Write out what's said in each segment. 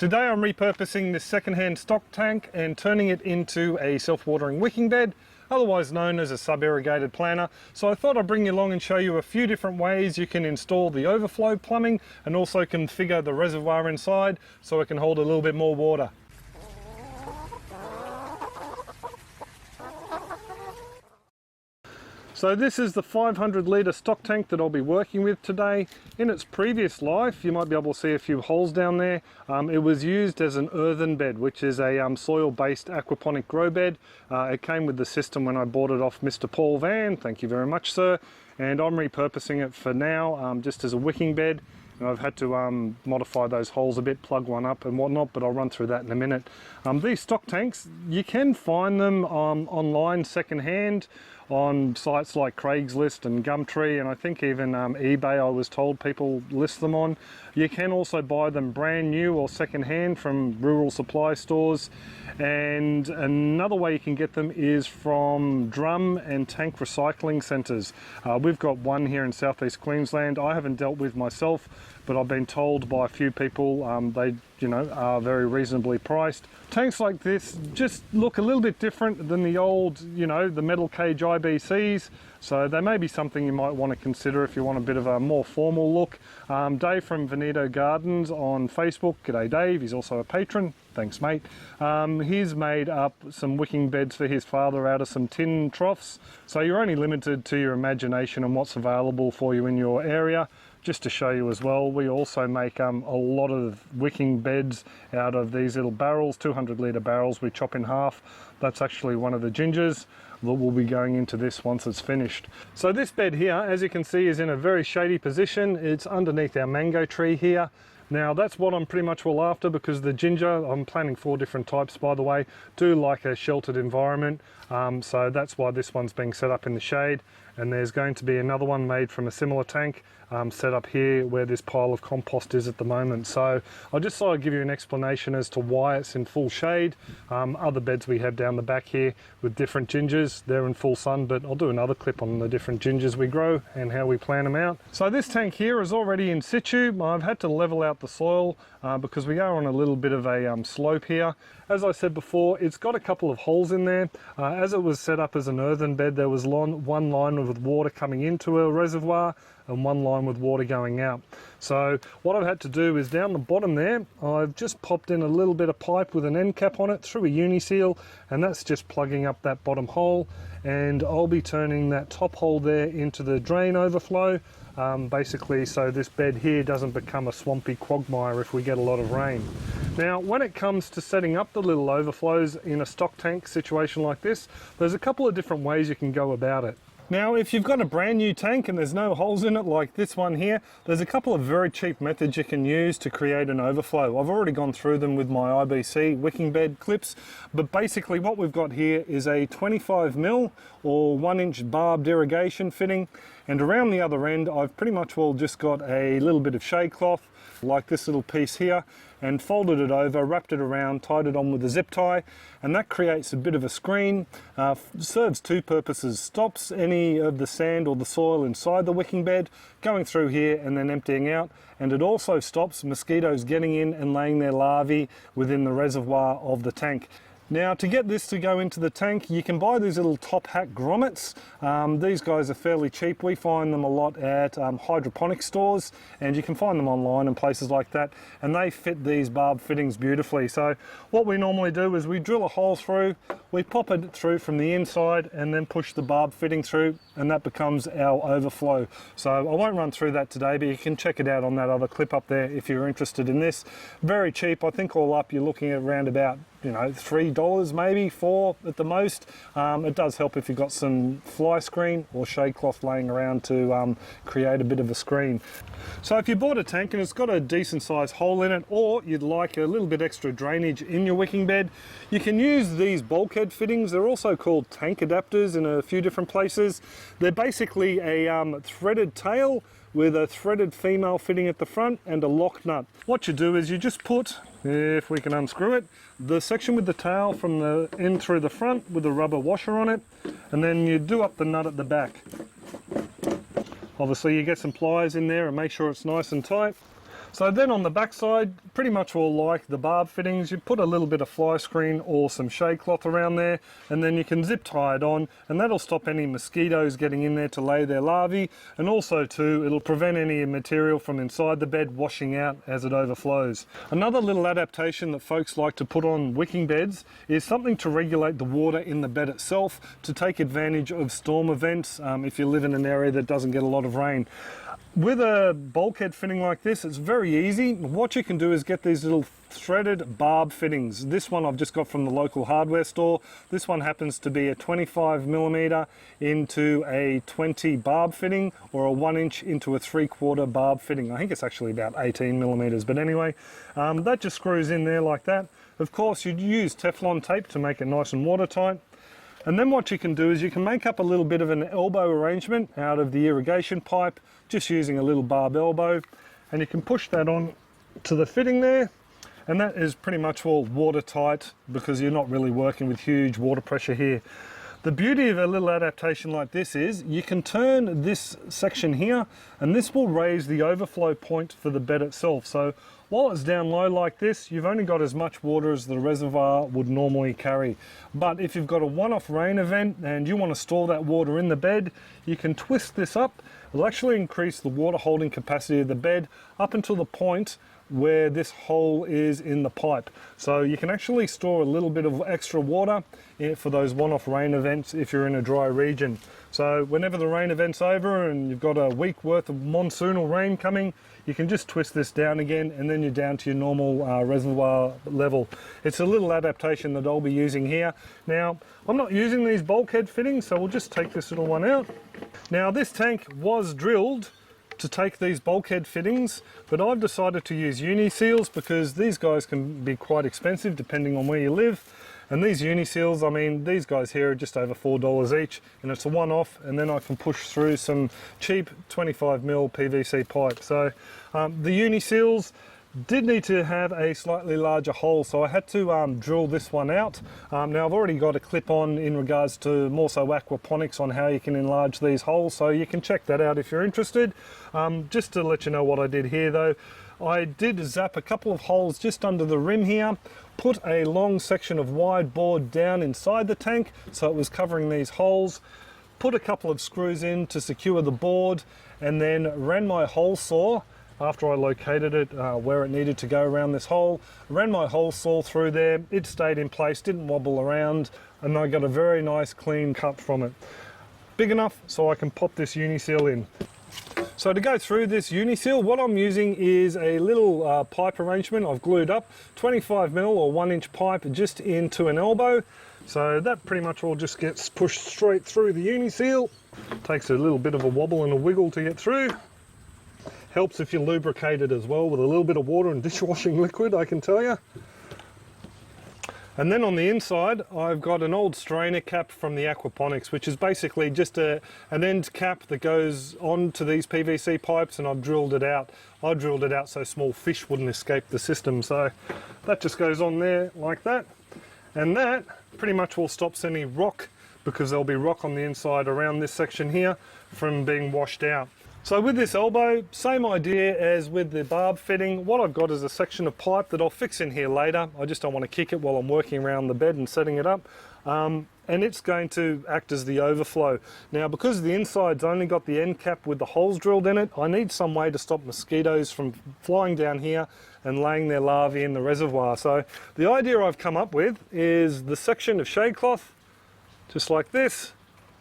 Today I'm repurposing this second-hand stock tank and turning it into a self-watering wicking bed, otherwise known as a sub-irrigated planter. So I thought I'd bring you along and show you a few different ways you can install the overflow plumbing and also configure the reservoir inside so it can hold a little bit more water. So this is the 500 litre stock tank that I'll be working with today. In its previous life, you might be able to see a few holes down there. It was used as an earthen bed, which is a soil-based aquaponic grow bed. It came with the system when I bought it off Mr. Paul Van. Thank you very much, sir. And I'm repurposing it for now just as a wicking bed. And I've had to modify those holes a bit, plug one up and whatnot, but I'll run through that in a minute. These stock tanks, you can find them online secondhand on sites like Craigslist and Gumtree, and I think even eBay, I was told people list them on. You can also buy them brand new or secondhand from rural supply stores, and another way you can get them is from drum and tank recycling centres. We've got one here in southeast Queensland. I haven't dealt with myself, but I've been told by a few people they are very reasonably priced. Tanks like this just look a little bit different than the old, the metal cage IBCs. So they may be something you might want to consider if you want a bit of a more formal look. Dave from Veneto Gardens on Facebook, g'day Dave, he's also a patron, thanks mate. He's made up some wicking beds for his father out of some tin troughs. So you're only limited to your imagination and what's available for you in your area. Just to show you as well, we also make a lot of wicking beds out of these little barrels, 200 litre barrels we chop in half. That's actually one of the gingers that will be going into this once it's finished. So this bed here, as you can see, is in a very shady position. It's underneath our mango tree here. Now that's what I'm pretty much all after, because the ginger, I'm planting 4 different types by the way, do like a sheltered environment. So that's why this one's being set up in the shade. And there's going to be another one made from a similar tank set up here where this pile of compost is at the moment. So I just thought I'd give you an explanation as to why it's in full shade. Other beds we have down the back here with different gingers, they're in full sun, but I'll do another clip on the different gingers we grow and how we plant them out. So this tank here is already in situ. I've had to level out the soil because we are on a little bit of a slope here. As I said before, it's got a couple of holes in there. As it was set up as an earthen bed, there was one line with water coming into a reservoir and one line with water going out. So what I've had to do is down the bottom there, I've just popped in a little bit of pipe with an end cap on it through a uni seal, and that's just plugging up that bottom hole. And I'll be turning that top hole there into the drain overflow, basically so this bed here doesn't become a swampy quagmire if we get a lot of rain. Now when it comes to setting up the little overflows in a stock tank situation like this, there's a couple of different ways you can go about it. Now if you've got a brand new tank and there's no holes in it like this one here, there's a couple of very cheap methods you can use to create an overflow. I've already gone through them with my IBC wicking bed clips, but basically what we've got here is a 25mm or 1-inch barbed irrigation fitting, and around the other end I've pretty much just got a little bit of shade cloth like this little piece here, and folded it over, wrapped it around, tied it on with a zip tie, and that creates a bit of a screen. Serves 2 purposes: stops any of the sand or the soil inside the wicking bed going through here and then emptying out, and it also stops mosquitoes getting in and laying their larvae within the reservoir of the tank. Now to get this to go into the tank, you can buy these little top hat grommets. These guys are fairly cheap. We find them a lot at hydroponic stores, and you can find them online and places like that, and they fit these barb fittings beautifully. So what we normally do is we drill a hole through, we pop it through from the inside and then push the barb fitting through, and that becomes our overflow. So I won't run through that today, but you can check it out on that other clip up there if you're interested in this. Very cheap. I think all up you're looking at around about $3, maybe $4 at the most. It does help if you've got some fly screen or shade cloth laying around to create a bit of a screen. So if you bought a tank and it's got a decent sized hole in it, or you'd like a little bit extra drainage in your wicking bed, you can use these bulkhead fittings. They're also called tank adapters in a few different places. They're basically a threaded tail with a threaded female fitting at the front and a lock nut. What you do is you just put, if we can unscrew it, the section with the tail from the end through the front with a rubber washer on it, and then you do up the nut at the back. Obviously you get some pliers in there and make sure it's nice and tight. So then on the back side, pretty much all like the barb fittings, you put a little bit of fly screen or some shade cloth around there, and then you can zip tie it on, and that'll stop any mosquitoes getting in there to lay their larvae, and also too, it'll prevent any material from inside the bed washing out as it overflows. Another little adaptation that folks like to put on wicking beds is something to regulate the water in the bed itself to take advantage of storm events if you live in an area that doesn't get a lot of rain. With a bulkhead fitting like this, it's very easy. What you can do is get these little threaded barb fittings. This one I've just got from the local hardware store. This one happens to be a 25mm into a 20 barb fitting, or a 1" into a 3/4 barb fitting. I think it's actually about 18mm, but anyway, that just screws in there like that. Of course, you'd use Teflon tape to make it nice and watertight. And then what you can do is you can make up a little bit of an elbow arrangement out of the irrigation pipe, just using a little barb elbow, and you can push that on to the fitting there, and that is pretty much all watertight because you're not really working with huge water pressure here. The beauty of a little adaptation like this is you can turn this section here, and this will raise the overflow point for the bed itself. So while it's down low like this, you've only got as much water as the reservoir would normally carry. But if you've got a one-off rain event and you want to store that water in the bed, you can twist this up. It'll actually increase the water holding capacity of the bed up until the point where this hole is in the pipe. So you can actually store a little bit of extra water for those one-off rain events if you're in a dry region. So whenever the rain event's over and you've got a week worth of monsoonal rain coming, you can just twist this down again, and then you're down to your normal reservoir level. It's a little adaptation that I'll be using here. Now, I'm not using these bulkhead fittings, so we'll just take this little one out. Now, this tank was drilled to take these bulkhead fittings, but I've decided to use uni seals because these guys can be quite expensive depending on where you live. And these uni seals, I mean, these guys here are just over $4 each, and it's a one-off, and then I can push through some cheap 25mm PVC pipe. So the uni seals did need to have a slightly larger hole, so I had to drill this one out. Now I've already got a clip on in regards to more so aquaponics on how you can enlarge these holes, so you can check that out if you're interested. Just to let you know what I did here though, I did zap a couple of holes just under the rim here, put a long section of wide board down inside the tank so it was covering these holes, put a couple of screws in to secure the board, and then ran my hole saw after I located it where it needed to go around this hole. Ran my hole saw through there, it stayed in place, didn't wobble around, and I got a very nice clean cut from it. Big enough so I can pop this uni seal in. So to go through this uni seal, what I'm using is a little pipe arrangement I've glued up, 25mm or 1" pipe just into an elbow. So that pretty much all just gets pushed straight through the uni seal. Takes a little bit of a wobble and a wiggle to get through. Helps if you lubricate it as well with a little bit of water and dishwashing liquid, I can tell you. And then on the inside, I've got an old strainer cap from the aquaponics, which is basically just an end cap that goes onto these PVC pipes, and I've drilled it out. I drilled it out so small fish wouldn't escape the system. So that just goes on there like that. And that pretty much will stop any rock, because there'll be rock on the inside around this section here, from being washed out. So with this elbow, same idea as with the barb fitting. What I've got is a section of pipe that I'll fix in here later. I just don't want to kick it while I'm working around the bed and setting it up. And it's going to act as the overflow. Now, because the inside's only got the end cap with the holes drilled in it, I need some way to stop mosquitoes from flying down here and laying their larvae in the reservoir. So the idea I've come up with is the section of shade cloth, just like this,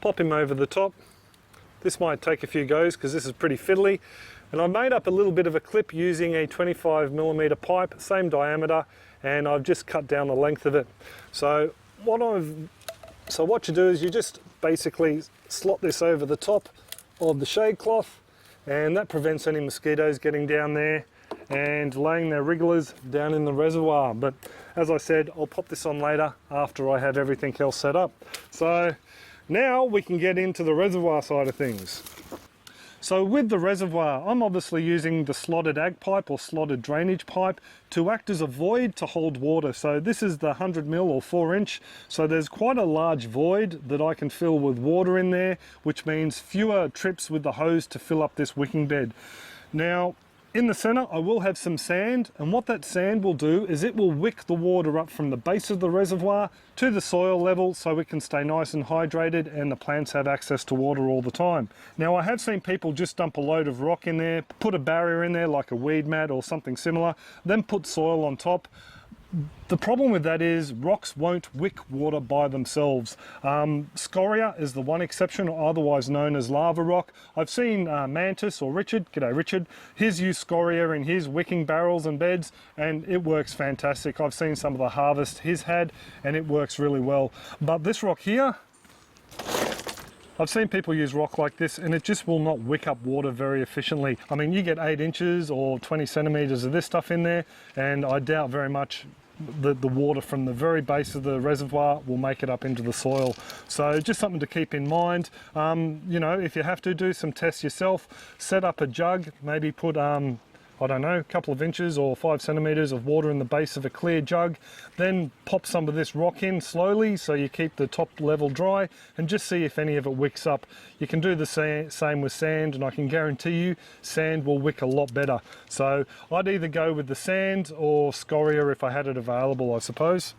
pop him over the top. This might take a few goes because this is pretty fiddly. And I made up a little bit of a clip using a 25mm pipe, same diameter, and I've just cut down the length of it. So what you do is you just basically slot this over the top of the shade cloth, and that prevents any mosquitoes getting down there and laying their wrigglers down in the reservoir. But as I said, I'll pop this on later after I have everything else set up. So now we can get into the reservoir side of things. So with the reservoir, I'm obviously using the slotted ag pipe or slotted drainage pipe to act as a void to hold water. So this is the 100mm or 4". So there's quite a large void that I can fill with water in there, which means fewer trips with the hose to fill up this wicking bed. Now, In the center, I will have some sand, and what that sand will do is it will wick the water up from the base of the reservoir to the soil level so it can stay nice and hydrated and the plants have access to water all the time. Now, I have seen people just dump a load of rock in there, put a barrier in there like a weed mat or something similar, then put soil on top. The problem with that is rocks won't wick water by themselves. Scoria is the one exception, otherwise known as lava rock. I've seen Mantis or Richard, g'day Richard, he's used scoria in his wicking barrels and beds and it works fantastic. I've seen some of the harvest he's had and it works really well. But this rock here, I've seen people use rock like this and it just will not wick up water very efficiently. I mean, you get 8 inches or 20 centimeters of this stuff in there and I doubt very much the water from the very base of the reservoir will make it up into the soil. So just something to keep in mind. You know, if you have to do some tests yourself, set up a jug, maybe put I don't know, a couple of inches or 5 centimeters of water in the base of a clear jug, then pop some of this rock in slowly so you keep the top level dry and just see if any of it wicks up. You can do the same with sand, and I can guarantee you sand will wick a lot better. So I'd either go with the sand or scoria if I had it available, I suppose.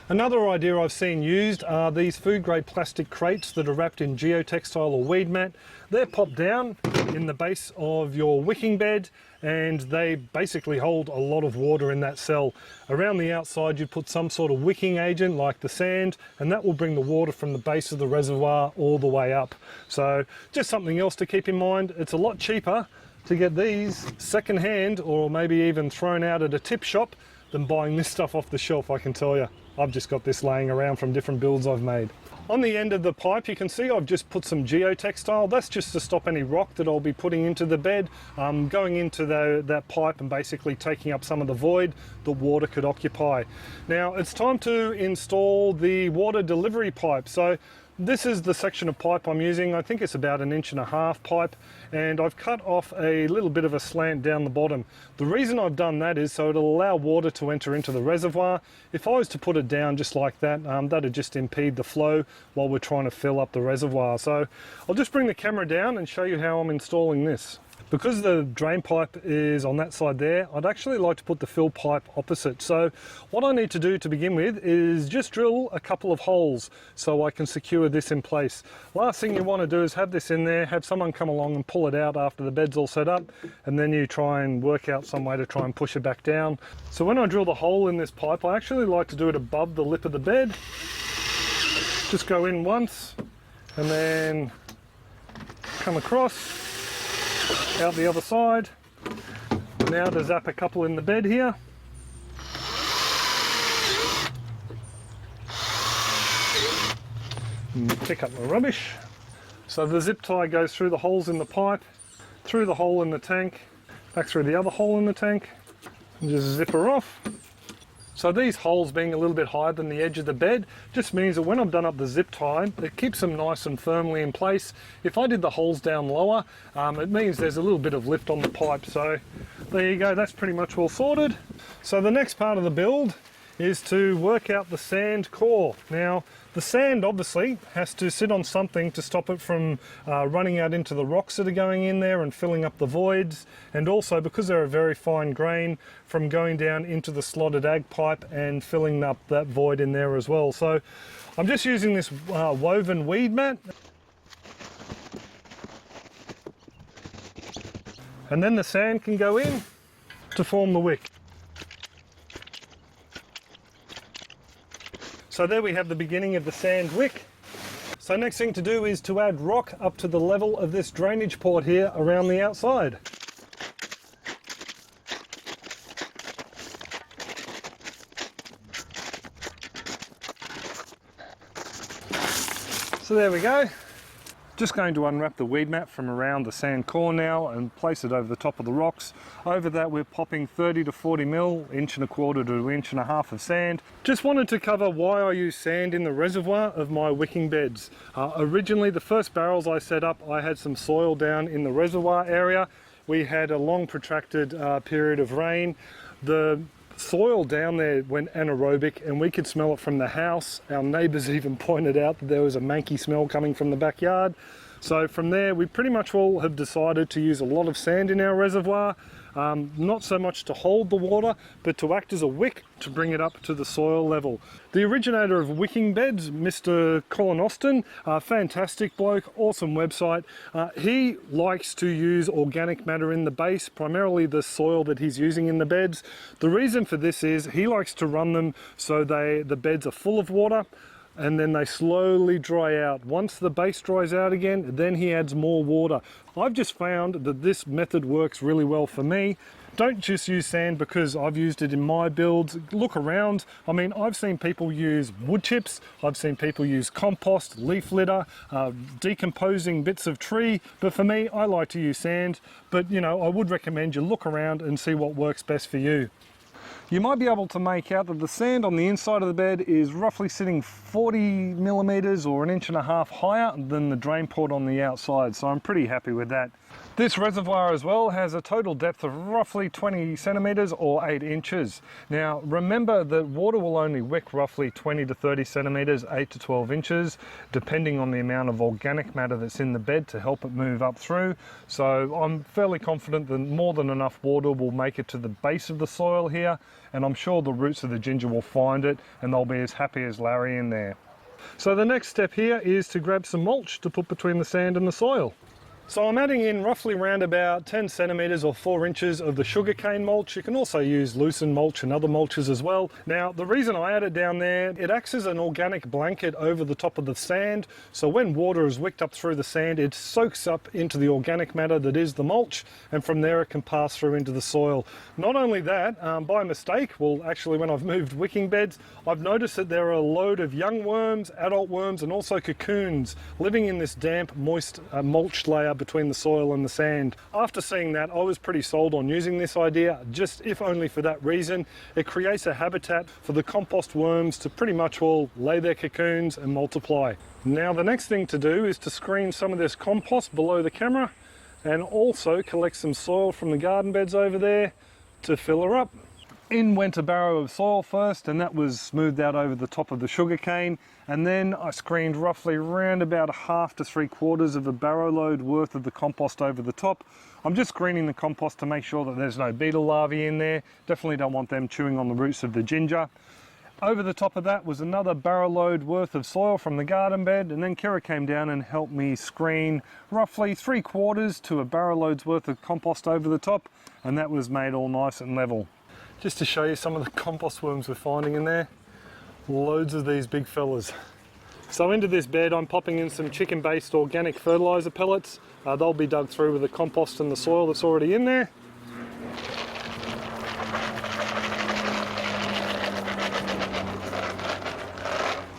Another idea I've seen used are these food grade plastic crates that are wrapped in geotextile or weed mat. They're popped down in the base of your wicking bed and they basically hold a lot of water in that cell. Around the outside you put some sort of wicking agent like the sand and that will bring the water from the base of the reservoir all the way up. So just something else to keep in mind. It's a lot cheaper to get these second hand or maybe even thrown out at a tip shop than buying this stuff off the shelf, I can tell you. I've just got this laying around from different builds I've made. On the end of the pipe you can see I've just put some geotextile. That's just to stop any rock that I'll be putting into the bed going into that pipe and basically taking up some of the void the water could occupy. Now it's time to install the water delivery pipe. So this is the section of pipe I'm using. I think it's about 1.5 inch pipe and I've cut off a little bit of a slant down the bottom. The reason I've done that is so it'll allow water to enter into the reservoir. If I was to put it down just like that, that'd just impede the flow while we're trying to fill up the reservoir. So I'll just bring the camera down and show you how I'm installing this. Because the drain pipe is on that side there, I'd actually like to put the fill pipe opposite. So what I need to do to begin with is just drill a couple of holes so I can secure this in place. Last thing you want to do is have this in there, have someone come along and pull it out after the bed's all set up, and then you try and work out some way to try and push it back down. So when I drill the hole in this pipe, I actually like to do it above the lip of the bed. Just go in once and then come across, out the other side. Now to zap a couple in the bed here. And pick up my rubbish. So the zip tie goes through the holes in the pipe, through the hole in the tank, back through the other hole in the tank, and just zip her off. So these holes being a little bit higher than the edge of the bed just means that when I've done up the zip tie, it keeps them nice and firmly in place. If I did the holes down lower, it means there's a little bit of lift on the pipe. So there you go, that's pretty much all sorted. So the next part of the build is to work out the sand core. Now, the sand obviously has to sit on something to stop it from running out into the rocks that are going in there and filling up the voids, and also because they're a very fine grain, from going down into the slotted ag pipe and filling up that void in there as well. So I'm just using this woven weed mat, and then the sand can go in to form the wick. So there we have the beginning of the sand wick. So next thing to do is to add rock up to the level of this drainage port here around the outside. So there we go. Just going to unwrap the weed mat from around the sand core now and place it over the top of the rocks. Over that we're popping 30 to 40 mil, 1.25 to 1.5 inches of sand. Just wanted to cover why I use sand in the reservoir of my wicking beds. Originally the first barrels I set up, I had some soil down in the reservoir area. We had a long protracted period of rain. The soil down there went anaerobic and we could smell it from the house. Our neighbours even pointed out that there was a manky smell coming from the backyard. So from there, we pretty much all have decided to use a lot of sand in our reservoir. Not so much to hold the water, but to act as a wick to bring it up to the soil level. The originator of wicking beds, Mr. Colin Austin, fantastic bloke, awesome website. He likes to use organic matter in the base, primarily the soil that he's using in the beds. The reason for this is he likes to run them so the beds are full of water, and then they slowly dry out. Once the base dries out again, then he adds more water. I've just found that this method works really well for me. Don't just use sand because I've used it in my builds. Look around. I mean, I've seen people use wood chips. I've seen people use compost, leaf litter, decomposing bits of tree. But for me, I like to use sand. But you know, I would recommend you look around and see what works best for you. You might be able to make out that the sand on the inside of the bed is roughly sitting 40 millimeters or 1.5 inches higher than the drain port on the outside, so I'm pretty happy with that. This reservoir as well has a total depth of roughly 20 centimeters or 8 inches. Now remember that water will only wick roughly 20 to 30 centimeters, 8 to 12 inches, depending on the amount of organic matter that's in the bed to help it move up through. So I'm fairly confident that more than enough water will make it to the base of the soil here, and I'm sure the roots of the ginger will find it and they'll be as happy as Larry in there. So the next step here is to grab some mulch to put between the sand and the soil. So I'm adding in roughly around about 10 centimeters or 4 inches of the sugarcane mulch. You can also use lucerne mulch and other mulches as well. Now, the reason I add it down there, it acts as an organic blanket over the top of the sand. So when water is wicked up through the sand, it soaks up into the organic matter that is the mulch, and from there it can pass through into the soil. Not only that, by mistake, well, actually when I've moved wicking beds, I've noticed that there are a load of young worms, adult worms, and also cocoons living in this damp, moist mulch layer between the soil and the sand. After seeing that, I was pretty sold on using this idea, just if only for that reason. It creates a habitat for the compost worms to pretty much all lay their cocoons and multiply. Now the next thing to do is to screen some of this compost below the camera and also collect some soil from the garden beds over there to fill her up. In went a barrow of soil first, and that was smoothed out over the top of the sugarcane, and then I screened roughly around about 1/2 to 3/4 of a barrow load worth of the compost over the top. I'm just screening the compost to make sure that there's no beetle larvae in there. Definitely don't want them chewing on the roots of the ginger. Over the top of that was another barrow load worth of soil from the garden bed, and then Kira came down and helped me screen roughly 3/4 to a barrow load's worth of compost over the top, and that was made all nice and level. Just to show you some of the compost worms we're finding in there, loads of these big fellas. So into this bed I'm popping in some chicken-based organic fertilizer pellets. They'll be dug through with the compost and the soil that's already in there.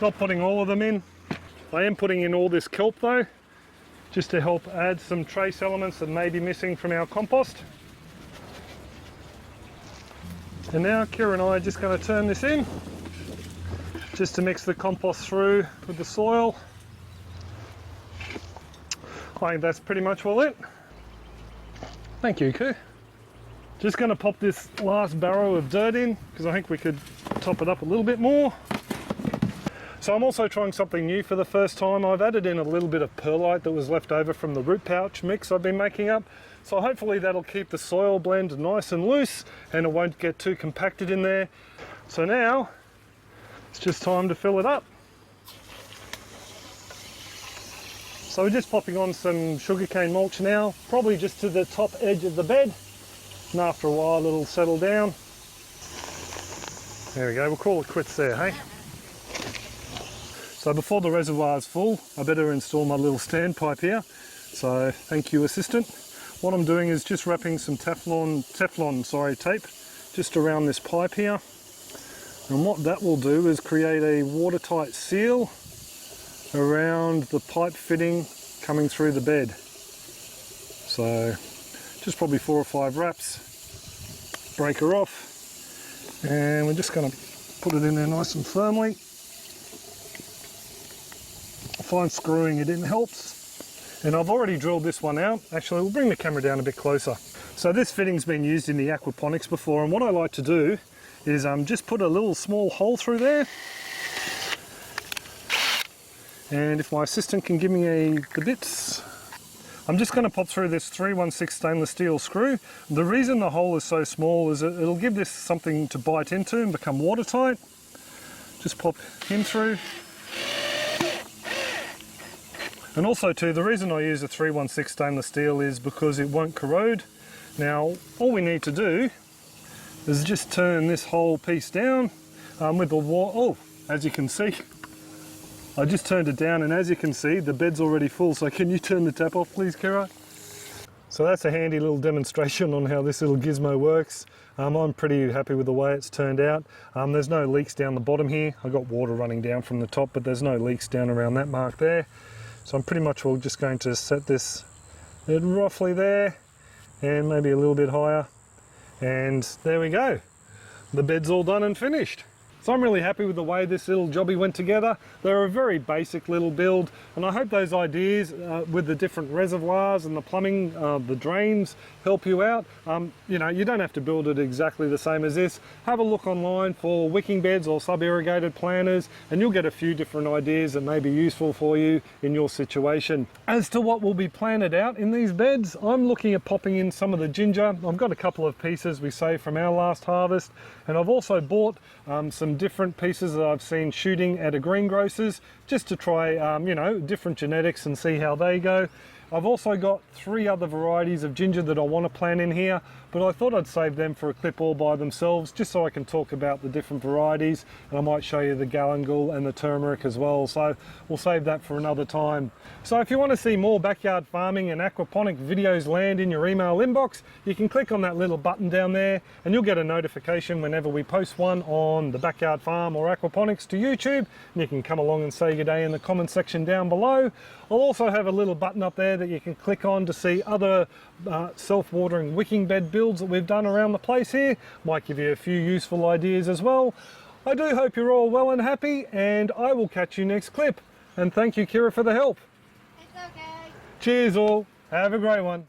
Not putting all of them in. I am putting in all this kelp though, just to help add some trace elements that may be missing from our compost. And now Kira and I are just going to turn this in, just to mix the compost through with the soil. I think that's pretty much all it. Thank you, Koo. Just going to pop this last barrow of dirt in, because I think we could top it up a little bit more. So I'm also trying something new for the first time. I've added in a little bit of perlite that was left over from the root pouch mix I've been making up. So hopefully that'll keep the soil blend nice and loose and it won't get too compacted in there. So now it's just time to fill it up. So we're just popping on some sugarcane mulch now, probably just to the top edge of the bed. And after a while it'll settle down. There we go, we'll call it quits there, hey? So before the reservoir is full, I better install my little standpipe here. So thank you, assistant. What I'm doing is just wrapping some Teflon tape just around this pipe here. And what that will do is create a watertight seal around the pipe fitting coming through the bed. So just probably 4 or 5 wraps, break her off, and we're just going to put it in there nice and firmly. I find screwing it in helps. And I've already drilled this one out. Actually, we'll bring the camera down a bit closer. So this fitting's been used in the aquaponics before, and what I like to do is just put a little small hole through there. And if my assistant can give me the bits, I'm just going to pop through this 316 stainless steel screw. The reason the hole is so small is it'll give this something to bite into and become watertight. Just pop him through. And also too, the reason I use a 316 stainless steel is because it won't corrode. Now, all we need to do is just turn this whole piece down with the water. Oh, as you can see, I just turned it down, and as you can see, the bed's already full. So can you turn the tap off, please, Kira? So that's a handy little demonstration on how this little gizmo works. I'm pretty happy with the way it's turned out. There's no leaks down the bottom here. I got water running down from the top, but there's no leaks down around that mark there. So I'm pretty much just going to set this roughly there, and maybe a little bit higher. And there we go. The bed's all done and finished. So I'm really happy with the way this little jobby went together. They're a very basic little build, and I hope those ideas with the different reservoirs and the plumbing, the drains, help you out. You know, you don't have to build it exactly the same as this. Have a look online for wicking beds or sub-irrigated planters, and you'll get a few different ideas that may be useful for you in your situation. As to what will be planted out in these beds, I'm looking at popping in some of the ginger. I've got a couple of pieces we saved from our last harvest, and I've also bought some different pieces that I've seen shooting at a greengrocer's just to try you know, different genetics and see how they go. I've also got 3 other varieties of ginger that I want to plant in here, but I thought I'd save them for a clip all by themselves just so I can talk about the different varieties, and I might show you the galangal and the turmeric as well, so we'll save that for another time. So if you want to see more backyard farming and aquaponic videos land in your email inbox, you can click on that little button down there and you'll get a notification whenever we post one on the backyard farm or aquaponics to YouTube, and you can come along and say good day in the comment section down below. I'll also have a little button up there that you can click on to see other self-watering wicking bed builds that we've done around the place here. Might give you a few useful ideas as well. I do hope you're all well and happy, and I will catch you next clip. And thank you, Kira, for the help. It's okay. Cheers all. Have a great one.